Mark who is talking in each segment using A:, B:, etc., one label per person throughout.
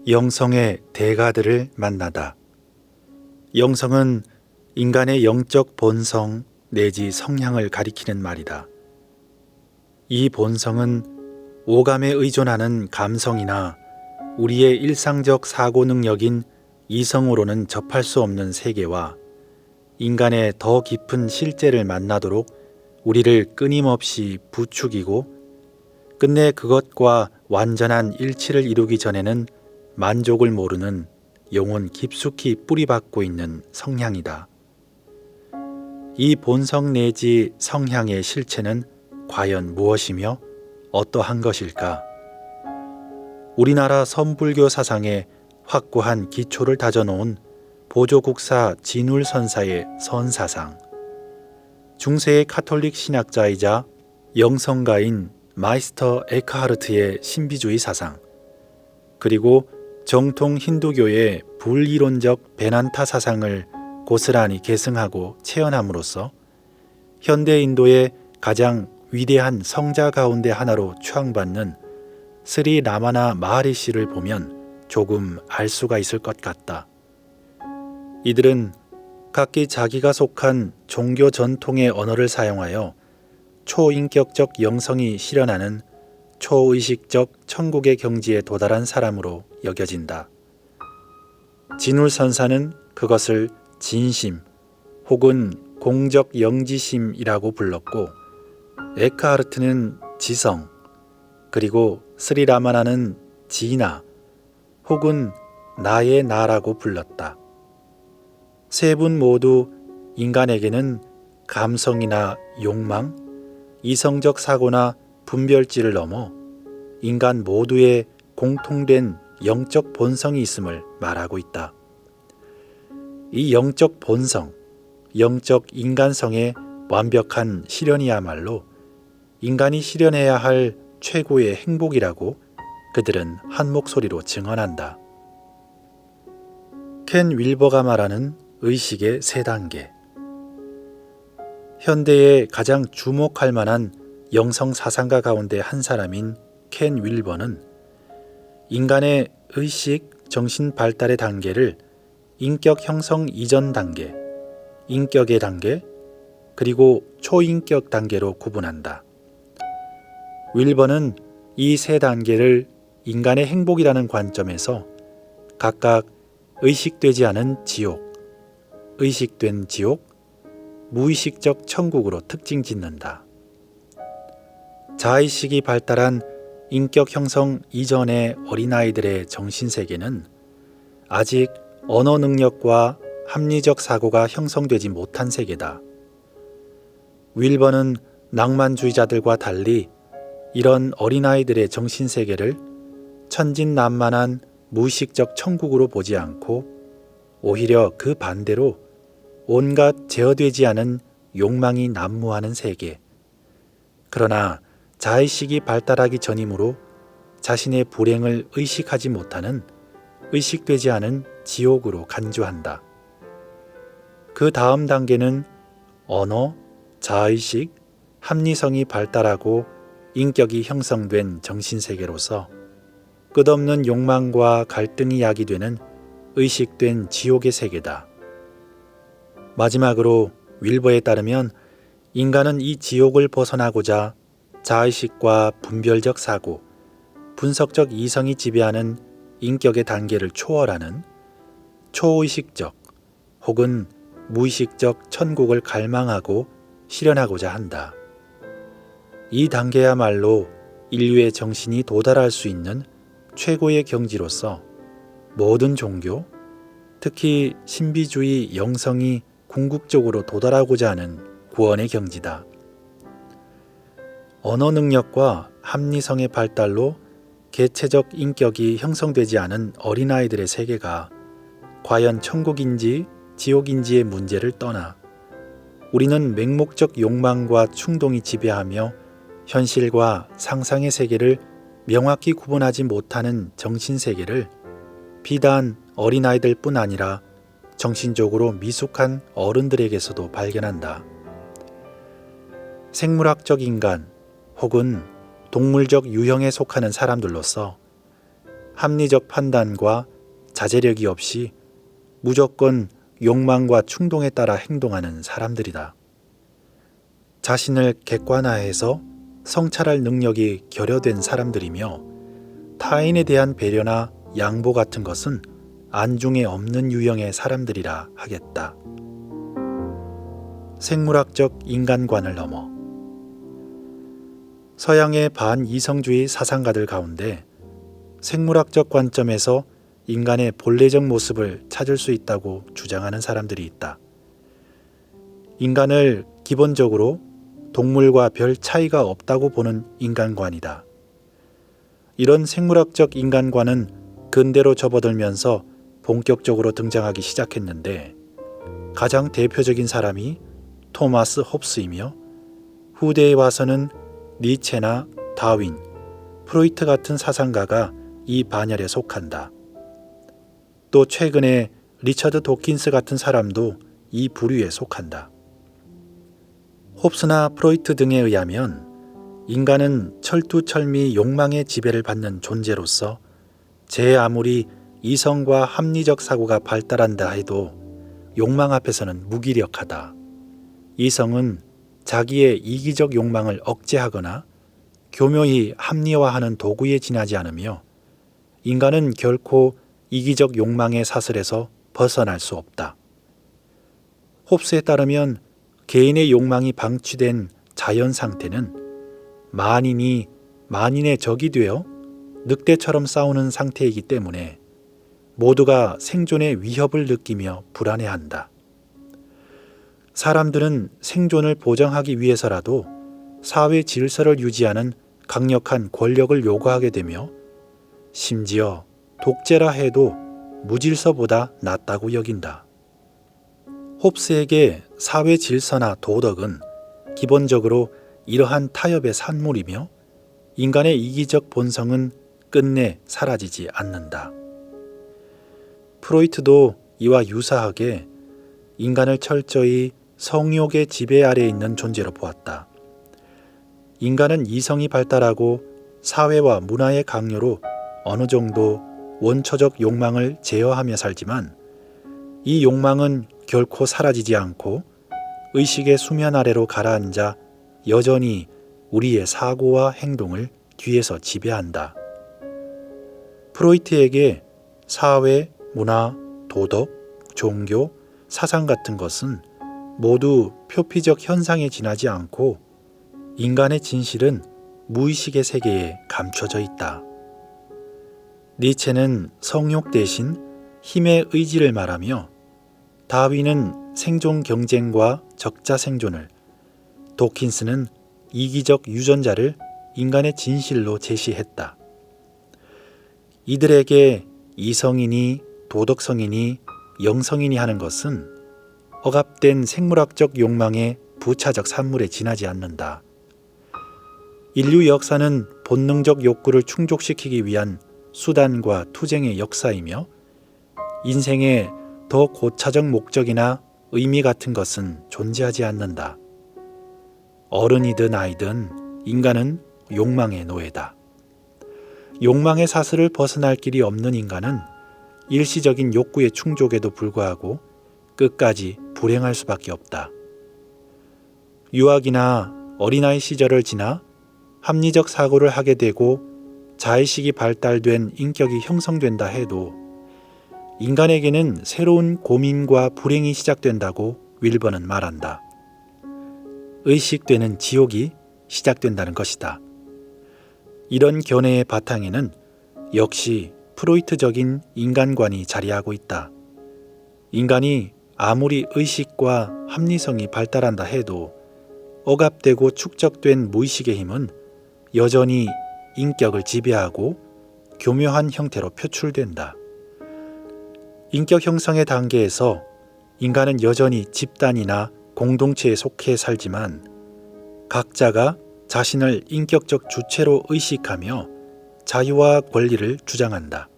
A: 영성의 대가들을 만나다. 영성은 인간의 영적 본성 내지 성향을 가리키는 말이다. 이 본성은 오감에 의존하는 감성이나 우리의 일상적 사고 능력인 이성으로는 접할 수 없는 세계와 인간의 더 깊은 실제를 만나도록 우리를 끊임없이 부추기고 끝내 그것과 완전한 일치를 이루기 전에는 만족을 모르는 영혼 깊숙이 뿌리박고 있는 성향이다. 이 본성 내지 성향의 실체는 과연 무엇이며 어떠한 것일까? 우리나라 선불교 사상에 확고한 기초를 다져놓은 보조국사 진울선사의 선사상, 중세의 카톨릭 신학자이자 영성가인 마이스터 에크하르트의 신비주의 사상, 그리고 정통 힌두교의 불이론적 베난타 사상을 고스란히 계승하고 체현함으로써 현대 인도의 가장 위대한 성자 가운데 하나로 추앙받는 스리 라마나 마하리시를 보면 조금 알 수가 있을 것 같다. 이들은 각기 자기가 속한 종교 전통의 언어를 사용하여 초인격적 영성이 실현하는 초의식적 천국의 경지에 도달한 사람으로 여겨진다. 진울선사는 그것을 진심 혹은 공적 영지심이라고 불렀고, 에크하르트는 지성, 그리고 스리라마나는 지나 혹은 나의 나라고 불렀다. 세 분 모두 인간에게는 감성이나 욕망, 이성적 사고나 분별지를 넘어 인간 모두의 공통된 영적 본성이 있음을 말하고 있다. 이 영적 본성, 영적 인간성의 완벽한 실현이야말로 인간이 실현해야 할 최고의 행복이라고 그들은 한 목소리로 증언한다. 켄 윌버가 말하는 의식의 세 단계. 현대에 가장 주목할 만한 영성 사상가 가운데 한 사람인 켄 윌버는 인간의 의식, 정신 발달의 단계를 인격 형성 이전 단계, 인격의 단계, 그리고 초인격 단계로 구분한다. 윌버는 이 세 단계를 인간의 행복이라는 관점에서 각각 의식되지 않은 지옥, 의식된 지옥, 무의식적 천국으로 특징 짓는다. 자의식이 발달한 인격 형성 이전의 어린아이들의 정신세계는 아직 언어 능력과 합리적 사고가 형성되지 못한 세계다. 윌버는 낭만주의자들과 달리 이런 어린아이들의 정신세계를 천진난만한 무의식적 천국으로 보지 않고 오히려 그 반대로 온갖 제어되지 않은 욕망이 난무하는 세계, 그러나 자의식이 발달하기 전이므로 자신의 불행을 의식하지 못하는 의식되지 않은 지옥으로 간주한다. 그 다음 단계는 언어, 자의식, 합리성이 발달하고 인격이 형성된 정신세계로서 끝없는 욕망과 갈등이 야기되는 의식된 지옥의 세계다. 마지막으로 윌버에 따르면 인간은 이 지옥을 벗어나고자 자의식과 분별적 사고, 분석적 이성이 지배하는 인격의 단계를 초월하는 초의식적 혹은 무의식적 천국을 갈망하고 실현하고자 한다. 이 단계야말로 인류의 정신이 도달할 수 있는 최고의 경지로서 모든 종교, 특히 신비주의 영성이 궁극적으로 도달하고자 하는 구원의 경지다. 언어 능력과 합리성의 발달로 개체적 인격이 형성되지 않은 어린아이들의 세계가 과연 천국인지 지옥인지의 문제를 떠나 우리는 맹목적 욕망과 충동이 지배하며 현실과 상상의 세계를 명확히 구분하지 못하는 정신세계를 비단 어린아이들뿐 아니라 정신적으로 미숙한 어른들에게서도 발견한다. 생물학적 인간 혹은 동물적 유형에 속하는 사람들로서 합리적 판단과 자제력이 없이 무조건 욕망과 충동에 따라 행동하는 사람들이다. 자신을 객관화해서 성찰할 능력이 결여된 사람들이며 타인에 대한 배려나 양보 같은 것은 안중에 없는 유형의 사람들이라 하겠다. 생물학적 인간관을 넘어 서양의 반이성주의 사상가들 가운데 생물학적 관점에서 인간의 본래적 모습을 찾을 수 있다고 주장하는 사람들이 있다. 인간을 기본적으로 동물과 별 차이가 없다고 보는 인간관이다. 이런 생물학적 인간관은 근대로 접어들면서 본격적으로 등장하기 시작했는데 가장 대표적인 사람이 토마스 홉스이며 후대에 와서는 니체나 다윈, 프로이트 같은 사상가가 이 반열에 속한다. 또 최근에 리처드 도킨스 같은 사람도 이 부류에 속한다. 홉스나 프로이트 등에 의하면 인간은 철두철미 욕망의 지배를 받는 존재로서 제 아무리 이성과 합리적 사고가 발달한다 해도 욕망 앞에서는 무기력하다. 이성은 자기의 이기적 욕망을 억제하거나 교묘히 합리화하는 도구에 지나지 않으며 인간은 결코 이기적 욕망의 사슬에서 벗어날 수 없다. 홉스에 따르면 개인의 욕망이 방치된 자연 상태는 만인이 만인의 적이 되어 늑대처럼 싸우는 상태이기 때문에 모두가 생존의 위협을 느끼며 불안해한다. 사람들은 생존을 보장하기 위해서라도 사회 질서를 유지하는 강력한 권력을 요구하게 되며 심지어 독재라 해도 무질서보다 낫다고 여긴다. 홉스에게 사회 질서나 도덕은 기본적으로 이러한 타협의 산물이며 인간의 이기적 본성은 끝내 사라지지 않는다. 프로이트도 이와 유사하게 인간을 철저히 성욕의 지배 아래에 있는 존재로 보았다. 인간은 이성이 발달하고 사회와 문화의 강요로 어느 정도 원초적 욕망을 제어하며 살지만 이 욕망은 결코 사라지지 않고 의식의 수면 아래로 가라앉아 여전히 우리의 사고와 행동을 뒤에서 지배한다. 프로이트에게 사회, 문화, 도덕, 종교, 사상 같은 것은 모두 표피적 현상에 지나지 않고 인간의 진실은 무의식의 세계에 감춰져 있다. 니체는 성욕 대신 힘의 의지를 말하며 다윈은 생존 경쟁과 적자 생존을, 도킨스는 이기적 유전자를 인간의 진실로 제시했다. 이들에게 이성이니 도덕성이니 영성이니 하는 것은 억압된 생물학적 욕망의 부차적 산물에 지나지 않는다. 인류 역사는 본능적 욕구를 충족시키기 위한 수단과 투쟁의 역사이며 인생에 더 고차적 목적이나 의미 같은 것은 존재하지 않는다. 어른이든 아이든 인간은 욕망의 노예다. 욕망의 사슬을 벗어날 길이 없는 인간은 일시적인 욕구의 충족에도 불구하고 끝까지 불행할 수밖에 없다. 유학이나 어린아이 시절을 지나 합리적 사고를 하게 되고 자의식이 발달된 인격이 형성된다 해도 인간에게는 새로운 고민과 불행이 시작된다고 윌버는 말한다. 의식되는 지옥이 시작된다는 것이다. 이런 견해의 바탕에는 역시 프로이트적인 인간관이 자리하고 있다. 인간이 아무리 의식과 합리성이 발달한다 해도 억압되고 축적된 무의식의 힘은 여전히 인격을 지배하고 교묘한 형태로 표출된다. 인격 형성의 단계에서 인간은 여전히 집단이나 공동체에 속해 살지만 각자가 자신을 인격적 주체로 의식하며 자유와 권리를 주장한다.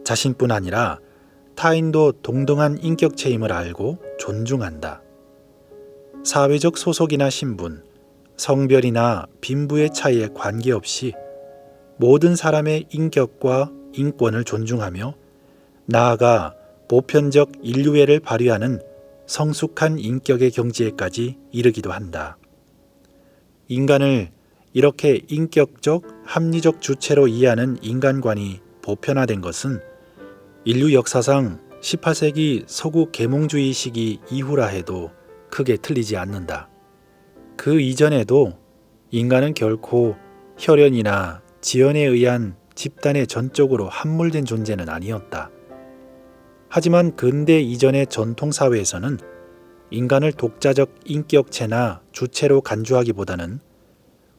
A: 자신뿐 아니라 타인도 동등한 인격체임을 알고 존중한다. 사회적 소속이나 신분, 성별이나 빈부의 차이에 관계없이 모든 사람의 인격과 인권을 존중하며 나아가 보편적 인류애를 발휘하는 성숙한 인격의 경지에까지 이르기도 한다. 인간을 이렇게 인격적, 합리적 주체로 이해하는 인간관이 보편화된 것은 인류 역사상 18세기 서구 계몽주의 시기 이후라 해도 크게 틀리지 않는다. 그 이전에도 인간은 결코 혈연이나 지연에 의한 집단의 전적으로 함몰된 존재는 아니었다. 하지만 근대 이전의 전통사회에서는 인간을 독자적 인격체나 주체로 간주하기보다는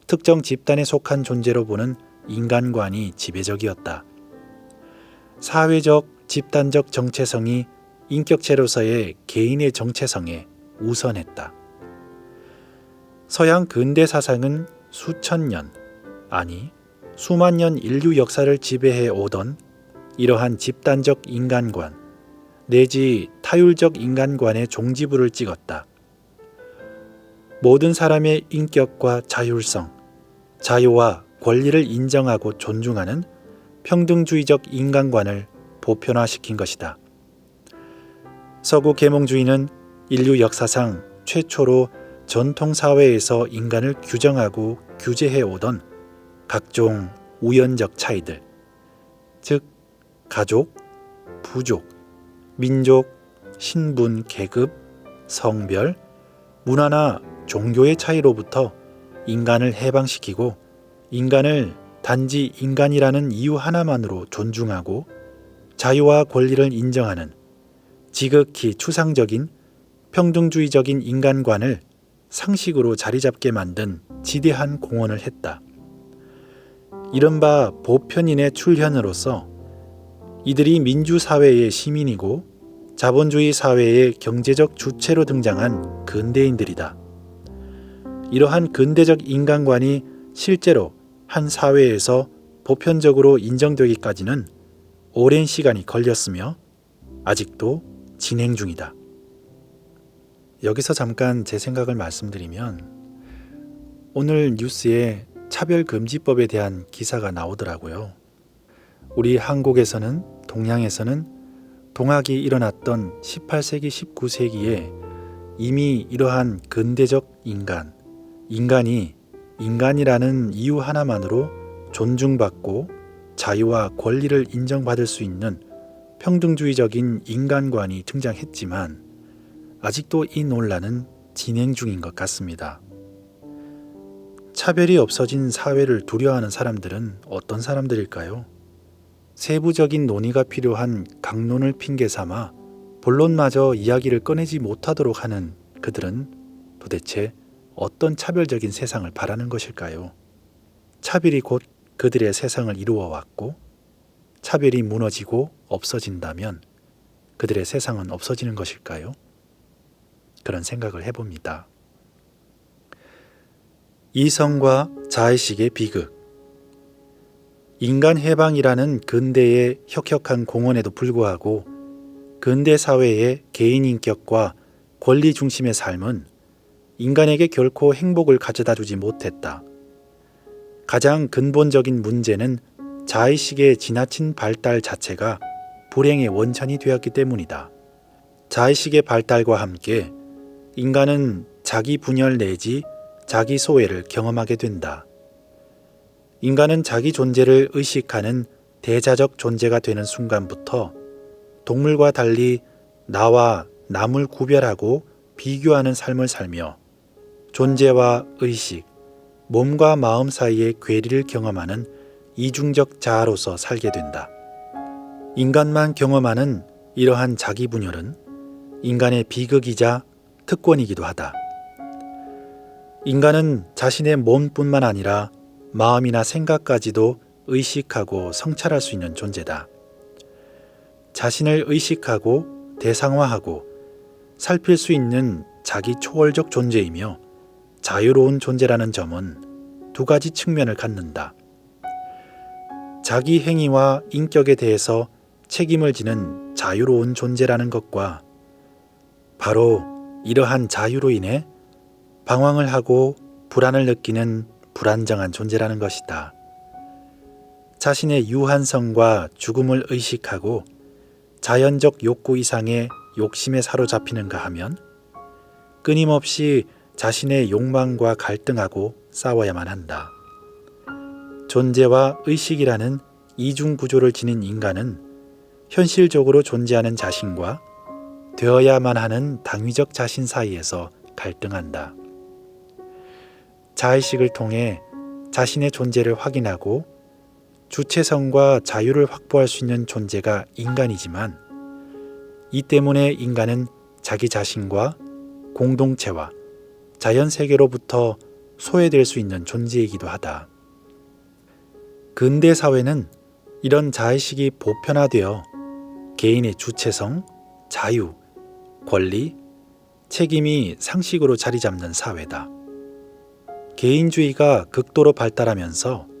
A: 특정 집단에 속한 존재로 보는 인간관이 지배적이었다. 사회적, 집단적 정체성이 인격체로서의 개인의 정체성에 우선했다. 서양 근대 사상은 수천 년, 아니 수만 년 인류 역사를 지배해 오던 이러한 집단적 인간관 내지 타율적 인간관의 종지부를 찍었다. 모든 사람의 인격과 자율성, 자유와 권리를 인정하고 존중하는 평등주의적 인간관을 보편화시킨 것이다. 서구 계몽주의는 인류 역사상 최초로 전통사회에서 인간을 규정하고 규제해 오던 각종 우연적 차이들, 즉 가족, 부족, 민족, 신분, 계급, 성별, 문화나 종교의 차이로부터 인간을 해방시키고 인간을 단지 인간이라는 이유 하나만으로 존중하고 자유와 권리를 인정하는 지극히 추상적인 평등주의적인 인간관을 상식으로 자리잡게 만든 지대한 공헌을 했다. 이른바 보편인의 출현으로서 이들이 민주사회의 시민이고 자본주의 사회의 경제적 주체로 등장한 근대인들이다. 이러한 근대적 인간관이 실제로 한 사회에서 보편적으로 인정되기까지는 오랜 시간이 걸렸으며 아직도 진행 중이다. 여기서 잠깐 제 생각을 말씀드리면 오늘 뉴스에 차별금지법에 대한 기사가 나오더라고요. 우리 한국에서는 동양에서는 동학이 일어났던 18세기, 19세기에 이미 이러한 근대적 인간이 인간이라는 이유 하나만으로 존중받고 자유와 권리를 인정받을 수 있는 평등주의적인 인간관이 등장했지만 아직도 이 논란은 진행 중인 것 같습니다. 차별이 없어진 사회를 두려워하는 사람들은 어떤 사람들일까요? 세부적인 논의가 필요한 강론을 핑계 삼아 본론마저 이야기를 꺼내지 못하도록 하는 그들은 도대체 어떤 차별적인 세상을 바라는 것일까요? 차별이 곧 그들의 세상을 이루어 왔고 차별이 무너지고 없어진다면 그들의 세상은 없어지는 것일까요? 그런 생각을 해봅니다. 이성과 자의식의 비극. 인간 해방이라는 근대의 혁혁한 공헌에도 불구하고 근대 사회의 개인 인격과 권리 중심의 삶은 인간에게 결코 행복을 가져다 주지 못했다. 가장 근본적인 문제는 자의식의 지나친 발달 자체가 불행의 원천이 되었기 때문이다. 자의식의 발달과 함께 인간은 자기 분열 내지 자기 소외를 경험하게 된다. 인간은 자기 존재를 의식하는 대자적 존재가 되는 순간부터 동물과 달리 나와 남을 구별하고 비교하는 삶을 살며 존재와 의식, 몸과 마음 사이의 괴리를 경험하는 이중적 자아로서 살게 된다. 인간만 경험하는 이러한 자기 분열은 인간의 비극이자 특권이기도 하다. 인간은 자신의 몸뿐만 아니라 마음이나 생각까지도 의식하고 성찰할 수 있는 존재다. 자신을 의식하고 대상화하고 살필 수 있는 자기 초월적 존재이며 자유로운 존재라는 점은 두 가지 측면을 갖는다. 자기 행위와 인격에 대해서 책임을 지는 자유로운 존재라는 것과 바로 이러한 자유로 인해 방황을 하고 불안을 느끼는 불안정한 존재라는 것이다. 자신의 유한성과 죽음을 의식하고 자연적 욕구 이상의 욕심에 사로잡히는가 하면 끊임없이 자신의 욕망과 갈등하고 싸워야만 한다. 존재와 의식이라는 이중 구조를 지닌 인간은 현실적으로 존재하는 자신과 되어야만 하는 당위적 자신 사이에서 갈등한다. 자의식을 통해 자신의 존재를 확인하고 주체성과 자유를 확보할 수 있는 존재가 인간이지만 이 때문에 인간은 자기 자신과 공동체와 자연 세계로부터 소외될 수 있는 존재이기도 하다. 근대 사회는 이런 자의식이 보편화되어 개인의 주체성, 자유, 권리, 책임이 상식으로 자리 잡는 사회다. 개인주의가 극도로 발달하면서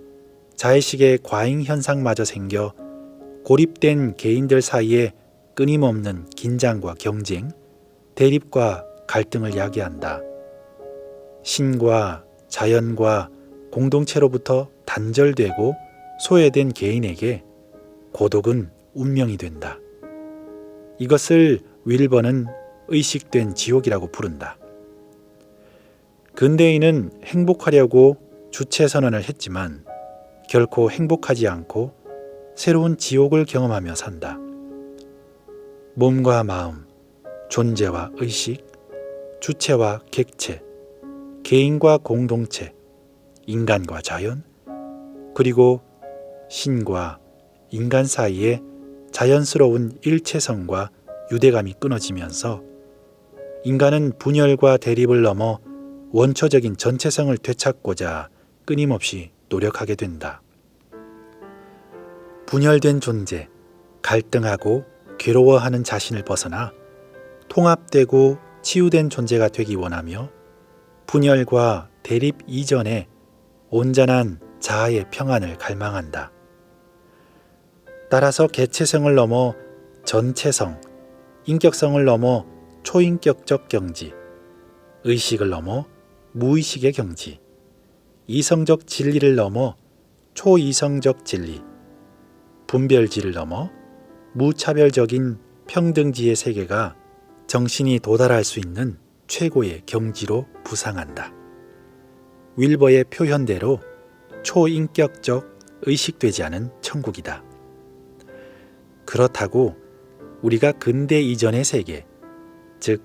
A: 자의식의 과잉 현상마저 생겨 고립된 개인들 사이에 끊임없는 긴장과 경쟁, 대립과 갈등을 야기한다. 신과 자연과 공동체로부터 단절되고 소외된 개인에게 고독은 운명이 된다. 이것을 윌버는 의식된 지옥이라고 부른다. 근대인은 행복하려고 주체 선언을 했지만 결코 행복하지 않고 새로운 지옥을 경험하며 산다. 몸과 마음, 존재와 의식, 주체와 객체, 개인과 공동체, 인간과 자연, 그리고 신과 인간 사이에 자연스러운 일체성과 유대감이 끊어지면서 인간은 분열과 대립을 넘어 원초적인 전체성을 되찾고자 끊임없이 노력하게 된다. 분열된 존재, 갈등하고 괴로워하는 자신을 벗어나 통합되고 치유된 존재가 되기 원하며 분열과 대립 이전에 온전한 자아의 평안을 갈망한다. 따라서 개체성을 넘어 전체성, 인격성을 넘어 초인격적 경지, 의식을 넘어 무의식의 경지, 이성적 진리를 넘어 초이성적 진리, 분별지를 넘어 무차별적인 평등지의 세계가 정신이 도달할 수 있는 최고의 경지로 부상한다. 윌버의 표현대로 초인격적 의식되지 않은 천국이다. 그렇다고 우리가 근대 이전의 세계, 즉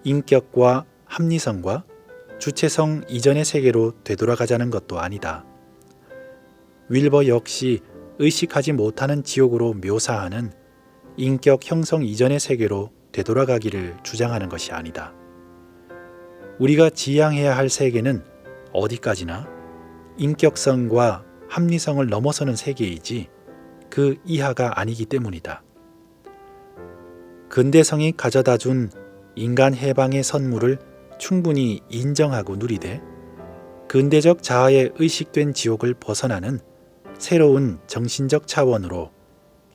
A: 인격과 합리성과 주체성 이전의 세계로 되돌아가자는 것도 아니다. 윌버 역시 의식하지 못하는 지옥으로 묘사하는 인격 형성 이전의 세계로 되돌아가기를 주장하는 것이 아니다. 우리가 지향해야 할 세계는 어디까지나 인격성과 합리성을 넘어서는 세계이지 그 이하가 아니기 때문이다. 근대성이 가져다준 인간 해방의 선물을 충분히 인정하고 누리되 근대적 자아의 의식된 지옥을 벗어나는 새로운 정신적 차원으로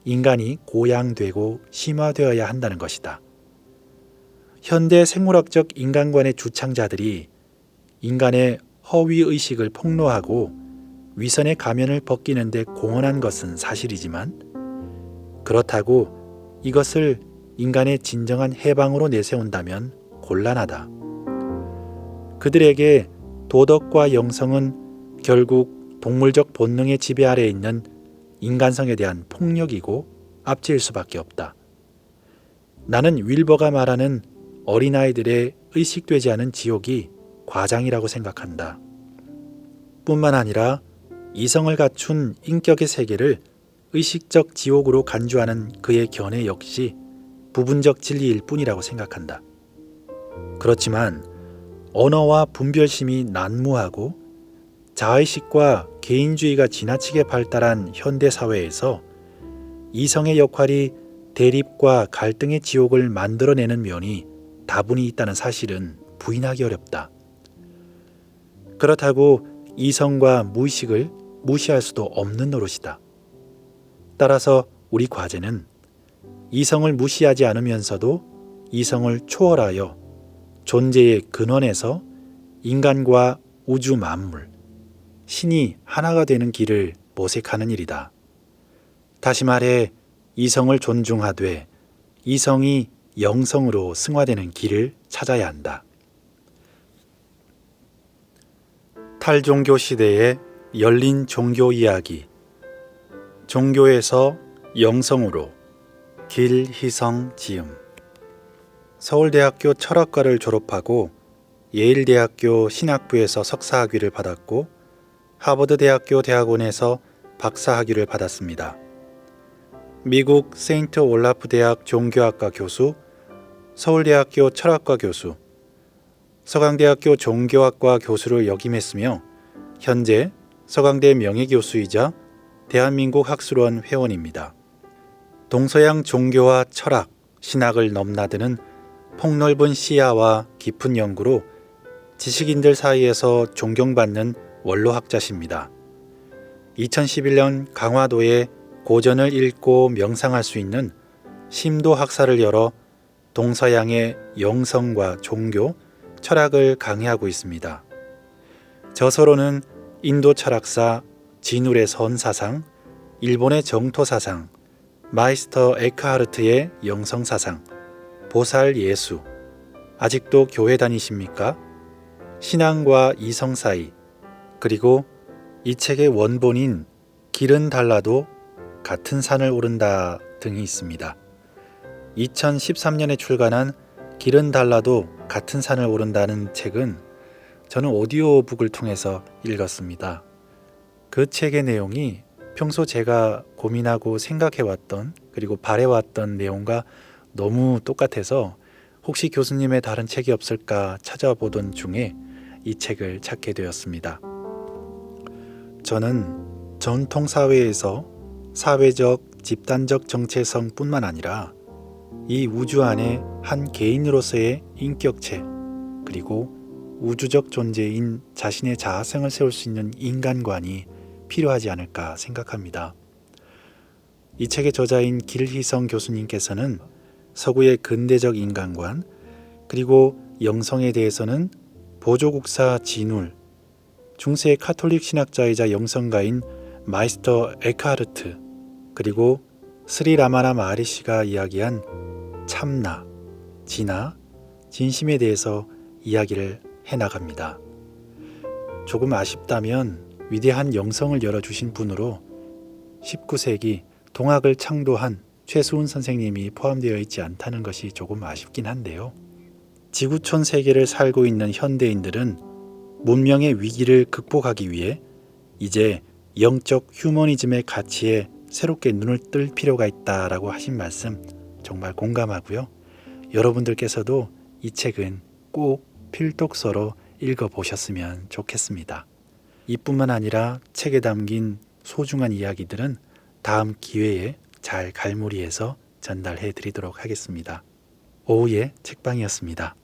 A: 인간이 고양되고 심화되어야 한다는 것이다. 현대 생물학적 인간관의 주창자들이 인간의 허위의식을 폭로하고 위선의 가면을 벗기는데 공헌한 것은 사실이지만 그렇다고 이것을 인간의 진정한 해방으로 내세운다면 곤란하다. 그들에게 도덕과 영성은 결국 동물적 본능의 지배 아래에 있는 인간성에 대한 폭력이고 압제일 수밖에 없다. 나는 윌버가 말하는 어린아이들의 의식되지 않은 지옥이 과장이라고 생각한다. 뿐만 아니라 이성을 갖춘 인격의 세계를 의식적 지옥으로 간주하는 그의 견해 역시 부분적 진리일 뿐이라고 생각한다. 그렇지만 언어와 분별심이 난무하고 자의식과 개인주의가 지나치게 발달한 현대사회에서 이성의 역할이 대립과 갈등의 지옥을 만들어내는 면이 다분히 있다는 사실은 부인하기 어렵다. 그렇다고 이성과 무의식을 무시할 수도 없는 노릇이다. 따라서 우리 과제는 이성을 무시하지 않으면서도 이성을 초월하여 존재의 근원에서 인간과 우주 만물, 신이 하나가 되는 길을 모색하는 일이다. 다시 말해 이성을 존중하되 이성이 영성으로 승화되는 길을 찾아야 한다. 탈종교 시대의 열린 종교 이야기. 종교에서 영성으로 길희성 지음. 서울대학교 철학과를 졸업하고 예일대학교 신학부에서 석사학위를 받았고 하버드대학교 대학원에서 박사학위를 받았습니다. 미국 세인트 올라프 대학 종교학과 교수, 서울대학교 철학과 교수, 서강대학교 종교학과 교수를 역임했으며 현재 서강대 명예교수이자 대한민국 학술원 회원입니다. 동서양 종교와 철학, 신학을 넘나드는 폭넓은 시야와 깊은 연구로 지식인들 사이에서 존경받는 원로학자십니다. 2011년 강화도에 고전을 읽고 명상할 수 있는 심도 학사를 열어 동서양의 영성과 종교, 철학을 강의하고 있습니다. 저서로는 인도 철학사 진울의 선사상, 일본의 정토사상, 마이스터 에크하르트의 영성사상, 보살 예수, 아직도 교회 다니십니까? 신앙과 이성 사이, 그리고 이 책의 원본인 길은 달라도 같은 산을 오른다 등이 있습니다. 2013년에 출간한 길은 달라도 같은 산을 오른다는 책은 저는 오디오북을 통해서 읽었습니다. 그 책의 내용이 평소 제가 고민하고 생각해왔던 그리고 바래왔던 내용과 너무 똑같아서 혹시 교수님의 다른 책이 없을까 찾아보던 중에 이 책을 찾게 되었습니다. 저는 전통사회에서 사회적, 집단적 정체성뿐만 아니라 이 우주 안에 한 개인으로서의 인격체, 그리고 우주적 존재인 자신의 자아성을 세울 수 있는 인간관이 필요하지 않을까 생각합니다. 이 책의 저자인 길희성 교수님께서는 서구의 근대적 인간관, 그리고 영성에 대해서는 보조국사 진울, 중세 카톨릭 신학자이자 영성가인 마이스터 에크하르트, 그리고 스리 라마나 마하리시가 이야기한 참나, 진화, 진심에 대해서 이야기를 해나갑니다. 조금 아쉽다면 위대한 영성을 열어주신 분으로 19세기 동학을 창도한 최수훈 선생님이 포함되어 있지 않다는 것이 조금 아쉽긴 한데요. 지구촌 세계를 살고 있는 현대인들은 문명의 위기를 극복하기 위해 이제 영적 휴머니즘의 가치에 새롭게 눈을 뜰 필요가 있다라고 하신 말씀 정말 공감하고요. 여러분들께서도 이 책은 꼭 필독서로 읽어보셨으면 좋겠습니다. 이뿐만 아니라 책에 담긴 소중한 이야기들은 다음 기회에 잘 갈무리해서 전달해 드리도록 하겠습니다. 오후의 책방이었습니다.